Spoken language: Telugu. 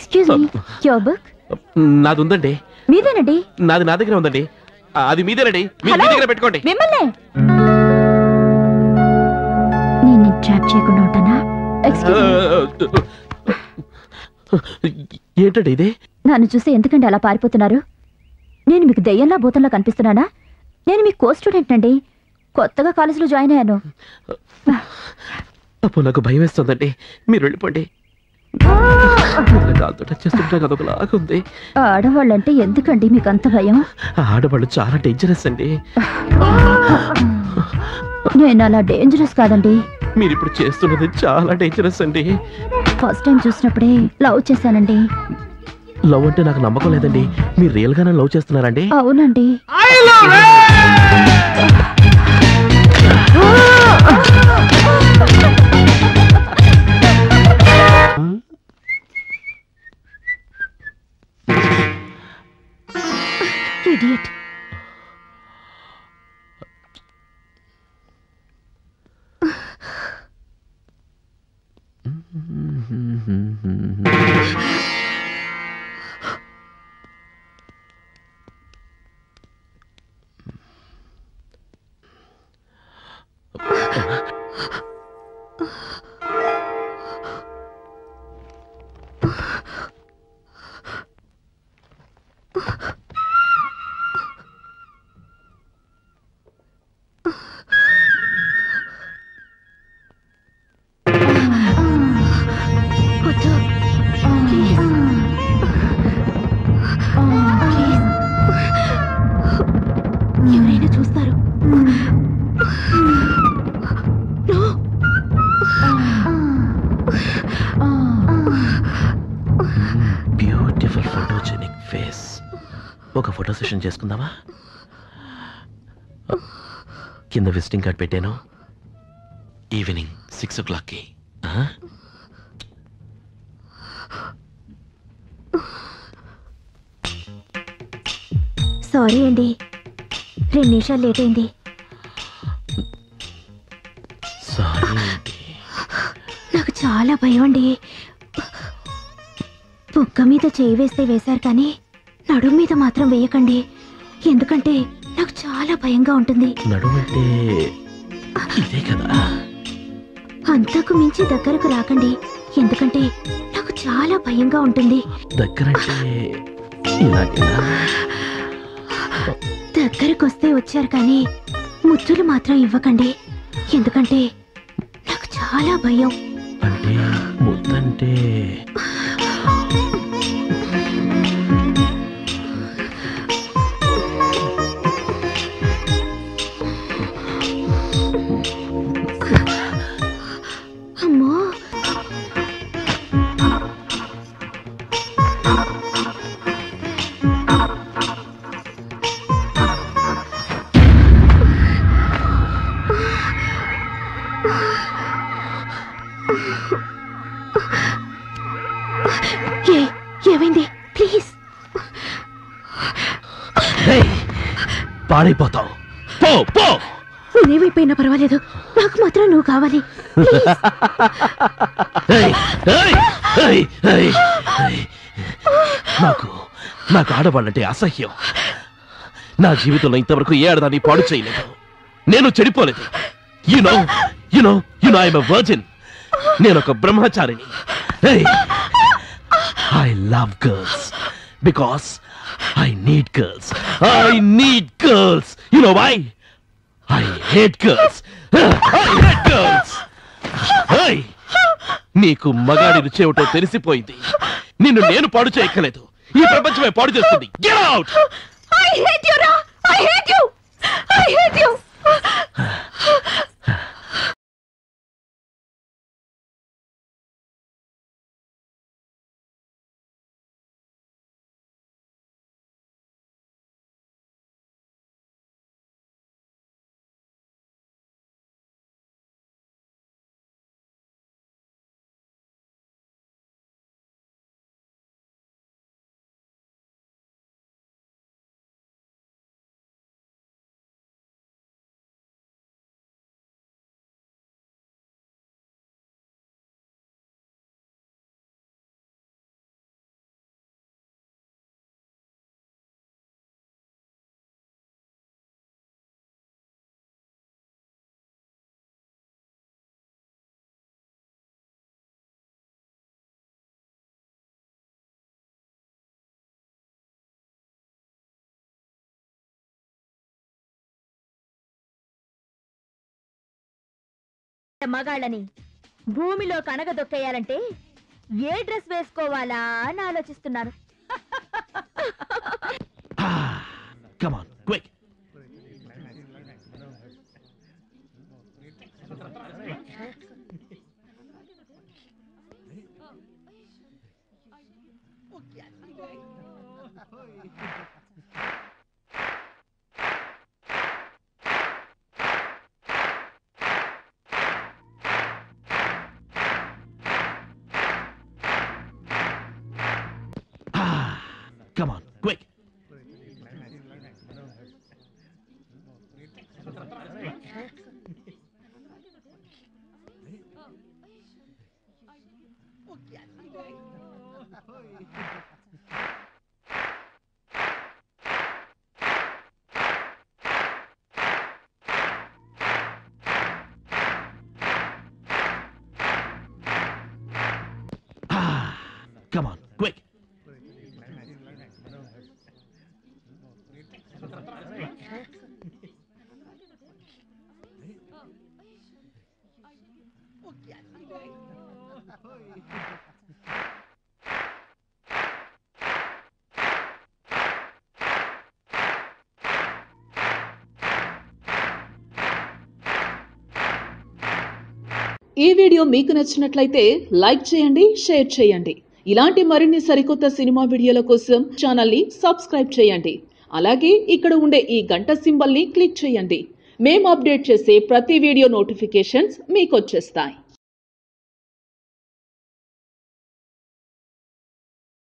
Excuse me, your book. నాది ఉందండి. మీదేనండి? నాది నా దగ్గర ఉందండి. అది మీదేనండి, మీ దగ్గర పెట్టుకోండి. మిమ్మల్ని నేను ట్రాప్ చేయకుండా ఉంటానా? ఏంటండి ఇది? నన్ను చూసి ఎందుకండి అలా పారిపోతున్నారు? నేను మీకు దెయ్యంలా భూతంలా కనిపిస్తున్నానా? నేను మీ కో స్టూడెంట్ అండి, కొత్తగా కాలేజీలో జాయిన్ అయ్యాను. అప్పుడు నాకు భయం వేస్తుందండి, మీరు వెళ్ళిపోండి. కాలుతో టచ్ చేస్తుంటే అదొకలాగా ఉంది. ఆడవాళ్ళంటే ఎందుకండి మీకు అంత భయం? ఆడవాళ్ళు చాలా డేంజరస్ అండి. నేను అలా డేంజరస్ కాదండి. మీరు ఇప్పుడు చేస్తున్నది చాలా డేంజరస్ అండి. ఫస్ట్ టైం చూసినప్పుడే లవ్ చేశానండి. లవ్ అంటే నాకు నమ్మకం లేదండి. మీరు రియల్ గానే లవ్ చేస్తున్నారండి? అవునండి. Idiot. ఎవరైనా చూస్తారు. Beautiful photogenic face. ఒక ఫోటో సెషన్ చేసుకుందామా? కింద విజిటింగ్ కార్డ్ పెట్టాను. ఈవినింగ్ 6 o'clockకి. సారీ అండి, 2 నిమిషాలు లేట్ అయింది. నాకు చాలా భయం అండి. బుగ్గ మీద చేయి వేస్తే వేశారు కానీ నడుము మీద మాత్రం వేయకండి, ఎందుకంటే నాకు చాలా భయంగా ఉంటుంది. నడుమంటే ఇదే కదా? అంతకు మించి దగ్గరకు రాకండి, ఎందుకంటే నాకు చాలా భయంగా ఉంటుంది. దగ్గరంటే ఇలాగేనా? దగ్గరకు వస్తే వచ్చారు కానీ ముద్దులు మాత్రం ఇవ్వకండి, ఎందుకంటే నాకు చాలా భయం. అంటే ముద్దంటే అమ్మో, ఏమైంది? ప్లీజ్. పాడైపోతావు. నేనేమైపోయినా పర్వాలేదు, నాకు మాత్రం నువ్వు కావాలి. నాకు ఆడవాళ్ళంటే అసహ్యం. నా జీవితంలో ఇంతవరకు ఏ ఆడదాన్ని పాడు చేయలేదు. నేను చెడిపోలేదు. I'm a virgin. నేను ఒక బ్రహ్మచారిని. I love girls because I need girls. I need girls. You know why? I hate girls. I hate girls. Hey! నీకు మగాడి రుచి ఏమిటో తెలిసిపోయింది. నిన్ను నేను పాడు చేయక్కలేదు, ఈ ప్రపంచమే పాడు చేస్తుంది. Get out! I hate you, Ra! I hate you! I hate you! మగాళ్ళని భూమిలో కనగదొక్కేయాలంటే ఏ డ్రెస్ వేసుకోవాలా అని ఆలోచిస్తున్నాను. Come on, quick. Come on, quick. Come on, quick. ఈ వీడియో మీకు నచ్చినట్లయితే లైక్ చేయండి, షేర్ చేయండి. ఇలాంటి మరిన్ని సరికొత్త సినిమా వీడియోల కోసం ఛానల్ ని సబ్స్క్రైబ్ చేయండి. అలాగే ఇక్కడ ఉండే ఈ గంట సింబల్ ని క్లిక్ చేయండి. మేము అప్డేట్ చేసే ప్రతి వీడియో నోటిఫికేషన్స్ మీకు వచ్చేస్తాయి.